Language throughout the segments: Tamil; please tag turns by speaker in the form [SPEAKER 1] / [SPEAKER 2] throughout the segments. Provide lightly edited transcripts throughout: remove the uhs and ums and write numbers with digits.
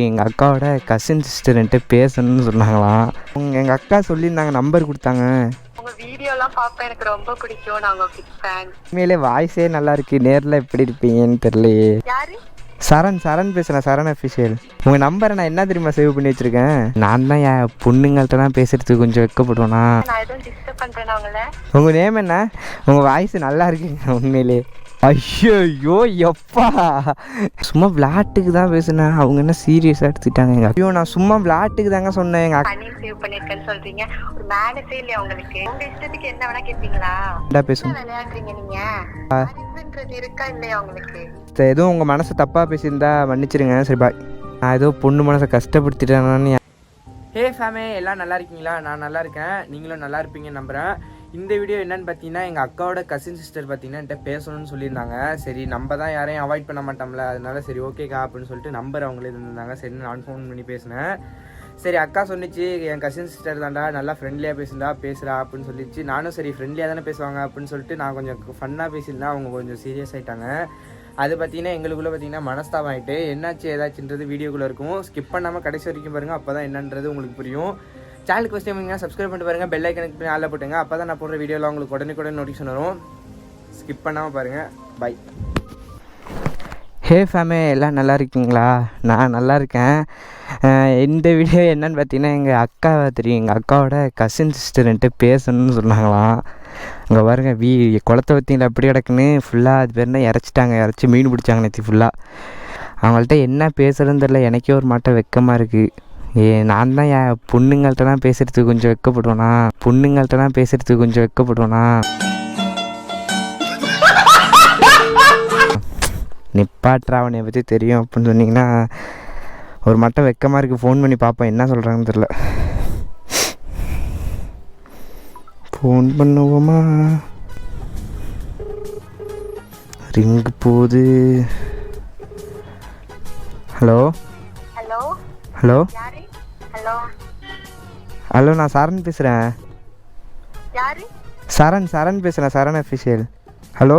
[SPEAKER 1] எங்கள் அக்காவோட கசின் சிஸ்டர்ன்ட்டு பேசணும்னு சொன்னாங்களாம். எங்கள் அக்கா சொல்லியிருந்தாங்க, நம்பர் கொடுத்தாங்க.
[SPEAKER 2] உங்க வீடியோலாம் பார்ப்பேன், எனக்கு ரொம்ப பிடிக்கும். நான் உங்க பிக் ஃபேன்.
[SPEAKER 1] உண்மையிலே வாய்ஸே நல்லா இருக்கு, நேரில் எப்படி இருப்பீங்கன்னு தெரியலையே.
[SPEAKER 2] யாரு?
[SPEAKER 1] சரண் பேசுகிறேன், சரண் அஃபிஷியல். உங்கள் நம்பரை நான் என்ன தெரியுமா சேவ் பண்ணி வச்சுருக்கேன்? நான் தான் என் பொண்ணுங்கள்ட்டலாம் பேசுகிறதுக்கு கொஞ்சம் வெக்கப்படுவேண்ணா.
[SPEAKER 2] நான் எதுவும் டிஸ்டர்ப் பண்ணுறேன் உங்களை?
[SPEAKER 1] உங்கள் நேம் என்ன? உங்கள் வாய்ஸ் நல்லா இருக்குங்க உண்மையிலே. ஐயோ எப்பா, சும்மா விளாட்டுக்கு தான் பேசுனேன். அவங்க என்ன சீரியஸாக எடுத்துட்டாங்க. எங்கள் ஐயோ நான் சும்மா விளாட்டுக்கு தாங்க சொன்னேன். எங்கள்
[SPEAKER 2] அக்கா சேவ் பண்ணியிருக்கேன்னு சொல்கிறீங்க. ஒரு மேனஸே இல்லையா உங்களுக்கு? உங்கள் இஷ்டத்துக்கு என்ன வேணா கேட்பீங்களா?
[SPEAKER 1] பேசுங்க.
[SPEAKER 2] விளையாடுறீங்க நீங்கள் இருக்கா இல்லையா உங்களுக்கு?
[SPEAKER 1] எதுவும் உங்கள் மனசை தப்பாக பேசியிருந்தா மன்னிச்சிருங்க. சரி பாய். நான் ஏதோ பொண்ணு மனசை கஷ்டப்படுத்திட்டேன்னு. ஹே ஃபேமே, எல்லாம் நல்லா இருக்கீங்களா? நான் நல்லா இருக்கேன், நீங்களும் நல்லா இருப்பீங்கன்னு நம்புகிறேன். இந்த வீடியோ என்னென்னு பார்த்தீங்கன்னா, எங்கள் அக்காவோட கசின் சிஸ்டர் பார்த்தீங்கன்னா என்கிட்ட பேசணும்னு சொல்லியிருந்தாங்க. சரி நம்ம தான் யாரையும் அவாய்ட் பண்ண மாட்டோம்ல, அதனால சரி ஓகேக்கா அப்படின்னு சொல்லிட்டு நம்பர் அவங்களே தந்திருந்தாங்க. சரி நான் ஃபோன் பண்ணி பேசினேன். சரி அக்கா சொன்னிச்சு, என் கசின் சிஸ்டர் தாண்டா, நல்லா ஃப்ரெண்ட்லியாக பேசுறா அப்படின்னு சொல்லிச்சு. நானும் சரி ஃப்ரெண்ட்லியாக தானே பேசுவாங்க அப்படின்னு சொல்லிட்டு நான் கொஞ்சம் ஃபன்னாக பேசியிருந்தேன். அவங்க கொஞ்சம் சீரியஸ் ஆகிட்டாங்க. அது பார்த்தீங்கன்னா எங்களுக்குள்ளே பார்த்தீங்கன்னா மனஸ்தாபம் ஆகிட்டு, என்னாச்சு ஏதாச்சுன்றது வீடியோக்குள்ளே இருக்கும். ஸ்கிப் பண்ணாமல் கடைசி வரைக்கும் பாருங்கள், அப்போ தான் என்னன்றது உங்களுக்கு புரியும். சேனலுக்கு ஃபஸ்ட் டைம் சப்ஸ்கிரைப் பண்ணிட்டு பாருங்கள், பெல் ஐக்கனுக்கு பண்ணி ஆளில் போட்டுங்க. அப்போ தான் நான் போடுற வீடியோவில் உங்களுக்கு உடனே நோட்டிஃபிகேஷன் வரும். ஸ்கிப் பண்ணாமல் பாருங்கள். பை. ஹே ஃபேமே, எல்லாம் நல்லா இருக்கீங்களா? நான் நல்லா இருக்கேன். இந்த வீடியோ என்னன்னு பார்த்தீங்கன்னா, எங்கள் அக்காவை தெரியும், எங்கள் அக்காவோட கசின் சிஸ்டர்ன்ட்டு பேசணும்னு சொன்னாங்களாம். அங்கே பாருங்க, குளத்தை வத்தியில் எப்படி கிடக்குன்னு ஃபுல்லாக அது பேர் இறச்சி மீன் பிடிச்சாங்க நேற்று ஃபுல்லாக. அவங்கள்ட்ட என்ன பேசுகிறதுன்னு தெரில, எனக்கே ஒரு மாட்டம் வெக்கமாக இருக்குது. நான் தான் என் பொண்ணுங்கள்ட்டலாம் பேசுகிறதுக்கு கொஞ்சம் வெக்கப்படுவேனா. நிப்பாட்ராவனையை பற்றி தெரியும் அப்படின்னு சொன்னிங்கன்னா ஒரு மட்டும் வெக்கமாக இருக்குது. ஃபோன் பண்ணி பார்ப்போம் என்ன சொல்கிறாங்கன்னு தெரில. ஃபோன் பண்ணுவோமா? ரிங்கு போகுது. ஹலோ, நான் சரண் பேசுகிறேன். சரண் பேசுகிறேன், சரண் அஃபிஷியல். ஹலோ,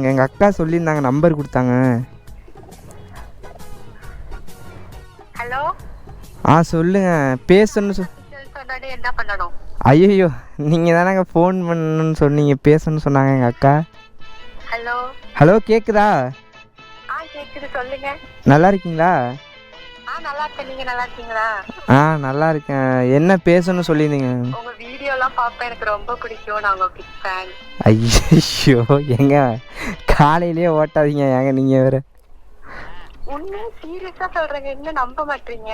[SPEAKER 1] எங்கள் அக்கா சொல்லியிருந்தாங்க, நம்பர் கொடுத்தாங்க. சொல்லுங்க, பேசணும்னு
[SPEAKER 2] என்ன பண்ணணும்?
[SPEAKER 1] ஐயோ நீங்கள் தானேங்க ஃபோன் பண்ணணும்னு சொன்னீங்க, பேசணும்னு சொன்னாங்க எங்கள் அக்கா. ஹலோ கேட்குதா?
[SPEAKER 2] கேக்குது, சொல்லுங்க.
[SPEAKER 1] நல்லா இருக்கீங்களா?
[SPEAKER 2] நல்லா இருக்கேன், நீங்க நல்லா இருக்கீங்களா?
[SPEAKER 1] நல்லா இருக்கேன். என்ன பேசணும்னு சொல்லியிருந்தீங்க?
[SPEAKER 2] உங்க வீடியோலாம் பார்ப்பேன், எனக்கு ரொம்ப பிடிக்கும். நான் உங்க பிக் ஃபேன்.
[SPEAKER 1] ஐயோ எங்க காலையிலேயே ஓட்டாதீங்க ஏங்க, நீங்கள் வேற.
[SPEAKER 2] உண்மையா சீரியஸா சொல்றேங்க, என்ன நம்ப மாட்டீங்க?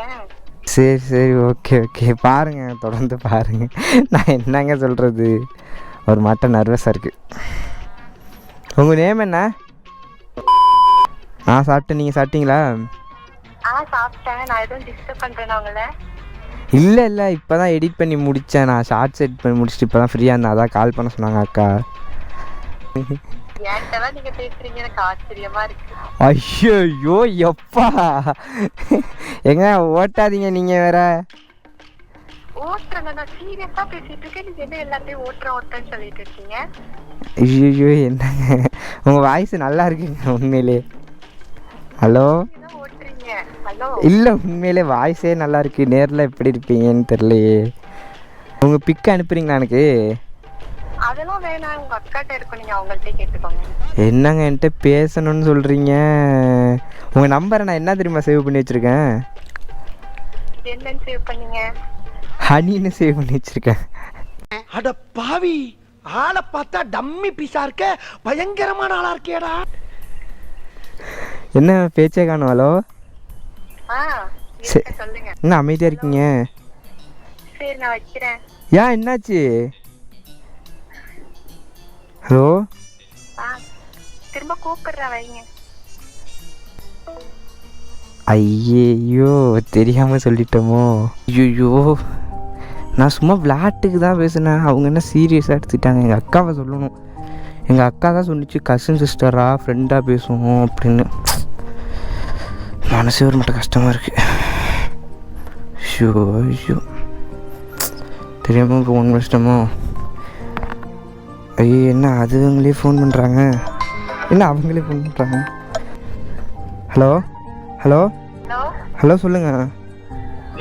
[SPEAKER 1] சரி ஓகே பாருங்கள், தொடர்ந்து பாருங்கள். நான் என்னங்க சொல்கிறது, ஒரு மாட்டம் நர்வஸாக இருக்குது. உங்கள் நேம் என்ன? சாப்பிட்டேன், நீங்கள் சாப்பிட்டீங்களா?
[SPEAKER 2] சாப்பிட்டேன். நான் எதுவும் டிஸ்டர்ப் பண்ணுறேன் உங்களை?
[SPEAKER 1] இல்லை இப்போ தான் எடிட் பண்ணி முடித்தேன். நான் ஷார்ட்ஸ் எடிட் பண்ணி முடிச்சுட்டு இப்போ தான் ஃப்ரீயாக இருந்தேன், அதான் கால் பண்ண சொன்னாங்க அக்கா.
[SPEAKER 2] ஏன்டெல்லாம் நீங்கள் பேசுகிறீங்க, எனக்கு ஆச்சரியமா இருக்கு.
[SPEAKER 1] ஐயோ எப்பா, எங்க ஓட்டாதீங்க நீங்கள் வேற.
[SPEAKER 2] ஓட்டுறேன், நான் சீரியஸாக பேசிட்டு இருக்கேன். நீங்கள் என்ன எல்லாத்தையும் ஓட்டுறேன்னு சொல்லிட்டு இருக்கீங்க?
[SPEAKER 1] ஐயோ என்னங்க, உங்கள் வாய்ஸ் நல்லா இருக்குங்க உண்மையிலே. ஹலோ, இல்லை உண்மையிலே வாய்ஸே நல்லா இருக்கு, நேரில் எப்படி இருப்பீங்கன்னு தெரியலையே. உங்கள் பிக் அனுப்புறீங்களா எனக்கு?
[SPEAKER 2] அதெல்லாம் வேணாம், உங்க அக்காட்ட இருக்கும், நீங்க அவங்கள்ட்ட கேட்டுக்கோங்க.
[SPEAKER 1] என்னங்க என்கிட்ட பேசணும்னு சொல்றீங்க? உங்க நம்பரை நான் என்ன தெரியுமா சேவ் பண்ணி வச்சிருக்கேன்?
[SPEAKER 2] என்னன்னு சேவ் பண்ணீங்க?
[SPEAKER 1] ஹனின்னு சேவ் பண்ணி வச்சிருக்கேன்.
[SPEAKER 3] அட பாவி, ஆளை பார்த்தா டம்மி பீஸா இருக்க, பயங்கரமான ஆளா இருக்கேடா.
[SPEAKER 1] என்ன பேச்சே காணும்? ஹலோ,
[SPEAKER 2] சொல்லுங்க.
[SPEAKER 1] என்ன அமைதியா இருக்கீங்க?
[SPEAKER 2] சரி நான் வைக்கிறேன்.
[SPEAKER 1] ஏன் என்னாச்சு? ஹலோ,
[SPEAKER 2] திரும்ப கூப்பிடுறேன், வைங்க.
[SPEAKER 1] ஐயோ தெரியாம சொல்லிட்டோமோ. ஐயோ நான் சும்மா விளாட்டுக்கு தான் பேசினேன், அவங்க என்ன சீரியஸாக எடுத்துட்டாங்க. எங்கள் அக்காவை சொல்லணும், எங்கள் அக்கா தான் சொன்னிச்சு கசின் சிஸ்டராக ஃப்ரெண்டாக பேசுவோம் அப்படின்னு. மனசே ஒரு மட்டும் கஷ்டமாக இருக்குது. ஐயோ தெரியாமல் ஃபோன் பண்ணிட்டோமோ. ஐயோ என்ன அவங்களே ஃபோன் பண்ணுறாங்க. ஹலோ ஹலோ சொல்லுங்கள்.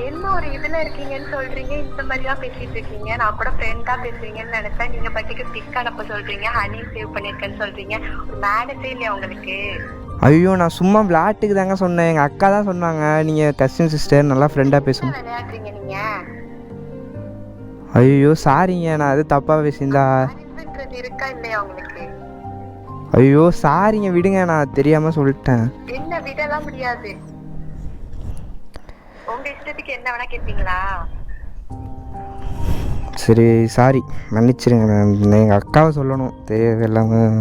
[SPEAKER 2] என்ன ஒரு இதுல இருக்கீங்கன்னு சொல்றீங்க, இந்த மாதிரி தான் பேசிட்டு இருக்கீங்க. நான் கூட ஃப்ரெண்டா பேசுறீங்கன்னு நினைச்சேன். நீங்க பட்டிக்கு பிக் அனுப்ப சொல்றீங்க, ஹனி சேவ் பண்ணிருக்கேன்னு சொல்றீங்க. ஒரு மேனேஜே இல்லையா உங்களுக்கு?
[SPEAKER 1] ஐயோ நான் சும்மா விளையாட்டுக்கு தாங்க சொன்னேன். எங்கள் அக்கா தான் சொன்னாங்க நீங்கள் கசின் சிஸ்டர் நல்லா ஃப்ரெண்டாக பேசணும்.
[SPEAKER 2] விளையாடுறீங்க நீங்க?
[SPEAKER 1] ஐயோ சாரிங்க, நான் அது தப்பாக பேசியிருந்தா.
[SPEAKER 2] அறிவுன்றது இருக்கா இல்லையா உங்களுக்கு?
[SPEAKER 1] ஐயோ சாரிங்க விடுங்க, நான் தெரியாமல் சொல்லிட்டேன்.
[SPEAKER 2] என்ன விடலாம் முடியாது. உங்க இஷ்டத்துக்கு என்ன வேணா கேட்பீங்களா?
[SPEAKER 1] சரி சாரி மன்னிச்சிருங்க. நான் எங்கள் அக்காவை சொல்லணும் தேவையில்லாமல்.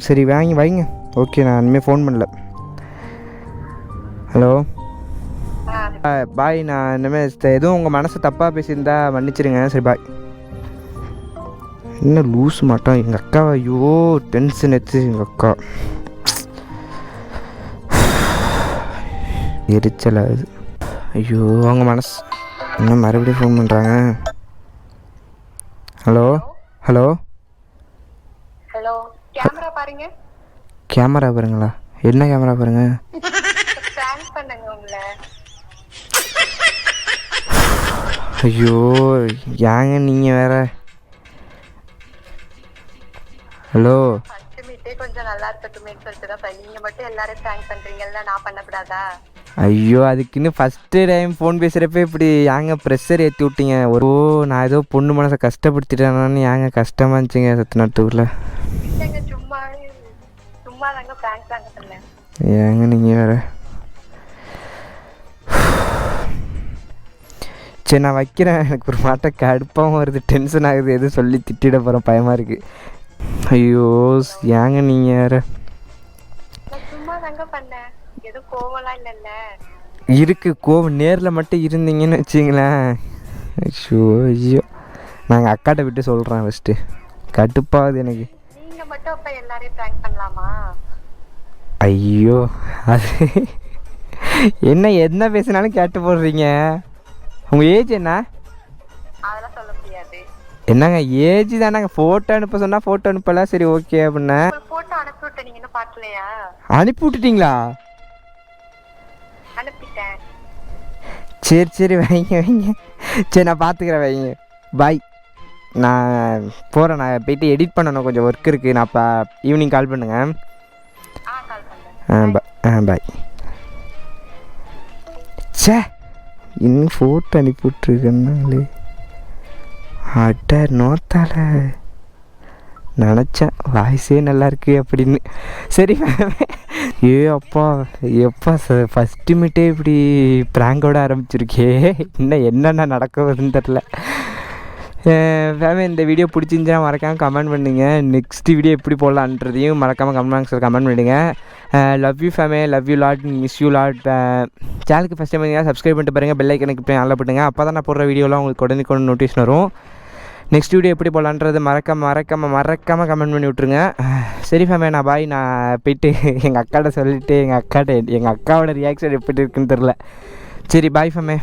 [SPEAKER 1] சரி வாங்கி வைங்க. ஓகே நான் இனிமேல் ஃபோன் பண்ணல. ஹலோ பாய். நான் இனிமேல் எதுவும் உங்கள் மனசு தப்பாக பேசியிருந்தா மன்னிச்சிருங்க. சரி பாய். என்ன லூஸ் மாட்டோம் எங்கள் அக்காவை. ஐயோ டென்ஷன் எடுத்து எங்கள் அக்கா எரிச்சல் ஆகுது. ஐயோ அவங்க மனசு இன்னும் மறுபடியும் ஃபோன் பண்ணுறாங்க. ஹலோ ஹலோ
[SPEAKER 2] ஹலோ, கேமரா பாருங்க.
[SPEAKER 1] கேமரா பாருங்களா? என்ன கேமரா பாருங்க?
[SPEAKER 2] பிராங்க் பண்ணுங்க உங்களை.
[SPEAKER 1] ஐயோ ஏங்க நீங்கள் வேற. ஹலோ
[SPEAKER 2] ஃபர்ஸ்ட் மீட்டே கொஞ்சம் நல்லா இருக்கட்டுமேன்னு சொல்லிட்டு தான் நீங்க மட்டும் எல்லாரும் பிராங்க் பண்றீங்கல்ல, நான் பண்ணக்கூடாதா?
[SPEAKER 1] ஐயோ அதுக்குன்னு ஃபஸ்ட்டு டைம் ஃபோன் பேசுகிறப்ப இப்படி ஏங்க ப்ரெஷர் ஏற்றி விட்டீங்க. ஒரு நான் ஏதோ பொண்ணு மனசை கஷ்டப்படுத்திட்டேனான்னு ஏங்க கஷ்டமாக இருந்துச்சுங்க சத்து நாட்டுக்குள்ளே.
[SPEAKER 2] இல்லைங்க, சும்மா சும்மா தாங்க பிராங்க் தாங்க பண்ணேன்.
[SPEAKER 1] ஏங்க நீங்கள் வேற. சரி நான் வைக்கிறேன். எனக்கு ஒரு மாட்ட கடுப்பாகவும் வருது, டென்ஷன் ஆகுது. எதுவும் சொல்லி திட்டிட போகிறேன், பயமாக இருக்குது. ஐயோ ஏங்க நீங்கள் வேற.
[SPEAKER 2] நான் சும்மா தாங்க பண்ணேன், எதுவும் கோவம்லாம் இல்லைல்ல.
[SPEAKER 1] இருக்குது கோவம். நேரில் மட்டும் இருந்தீங்கன்னு வச்சிங்களேன். ஐயோ ஐயோ நாங்கள் அக்காட்ட விட்டு சொல்கிறேன் ஃபஸ்ட்டு. கடுப்பாகுது எனக்கு.
[SPEAKER 2] நீங்க மட்டும் அப்ப எல்லாரையும் பிராங்க் பண்ணலாமா?
[SPEAKER 1] ஐயோ அது என்ன பேசினாலும் கேட்டு போடுறீங்க. உங்கள் ஏஜ் என்ன?
[SPEAKER 2] அதெல்லாம் சொல்ல முடியாது.
[SPEAKER 1] என்னங்க ஏஜ் தானேங்க. ஃபோட்டோ அனுப்ப சொன்னால் ஃபோட்டோ அனுப்பலாம். சரி ஓகே அப்படின்னா
[SPEAKER 2] போட்டோ அனுப்பி விட்டேன், நீங்க இன்னும் பார்க்கலையா?
[SPEAKER 1] அனுப்பி விட்டுட்டீங்களா?
[SPEAKER 2] அனுப்பிட்டேன்.
[SPEAKER 1] சரி சரி வைங்க வைங்க. சரி நான் பார்த்துக்கிறேன் வைங்க. பாய். நான் போகிறேன். நான் போயிட்டு எடிட் பண்ணணும், கொஞ்சம் ஒர்க் இருக்குது. நான் இப்போ ஈவினிங் கால் பண்ணுங்க.
[SPEAKER 2] கால் பண்ணுறேன்.
[SPEAKER 1] பாய். சே இன்னும் ஃபோட்டோ அனுப்பி விட்ருக்கேன்னாலே அட நோத்தால நினச்சேன் வாய்ஸே நல்லாயிருக்கு அப்படின்னு. சரி ஏ அப்பா எப்பா ஃபஸ்ட்டு மீட்டே இப்படி ப்ராங்கோட ஆரம்பிச்சிருக்கே. இன்னும் என்னென்ன நடக்குதுன்னு தெரில. ஃபேமிலி இந்த வீடியோ பிடிச்சிருந்துச்சுன்னா மறக்காமல் கமெண்ட் பண்ணுங்க. நெக்ஸ்ட் வீடியோ எப்படி போடலான்றதையும் மறக்காமல் கமெண்ட் பண்ணிடுங்க. Love you family, love you lot, miss you lot. சேனலுக்கு ஃபஸ்ட் டைம் பார்த்தீங்கன்னா சப்ஸ்கிரைப் பண்ணிட்டு பாருங்கள், பெல் ஐக்கனுக்கு போய் நல்லா போட்டுங்க. அப்போ தான் நான் போடுற வீடியோலாம் உங்களுக்கு உடனே நோட்டிஃபிகேஷன் வரும். நெக்ஸ்ட் வீடியோ எப்படி போடலான்றது மறக்காமல் கமெண்ட் பண்ணி விட்ருங்க. சரி ஃபேமிலி நான் பாய். நான் போயிட்டு எங்கள் அக்காட்ட சொல்லிவிட்டு எங்கள் அக்காவோட ரியாக்ஷன் எப்படி இருக்குன்னு தெரில. சரி பாய் ஃபேமிலி.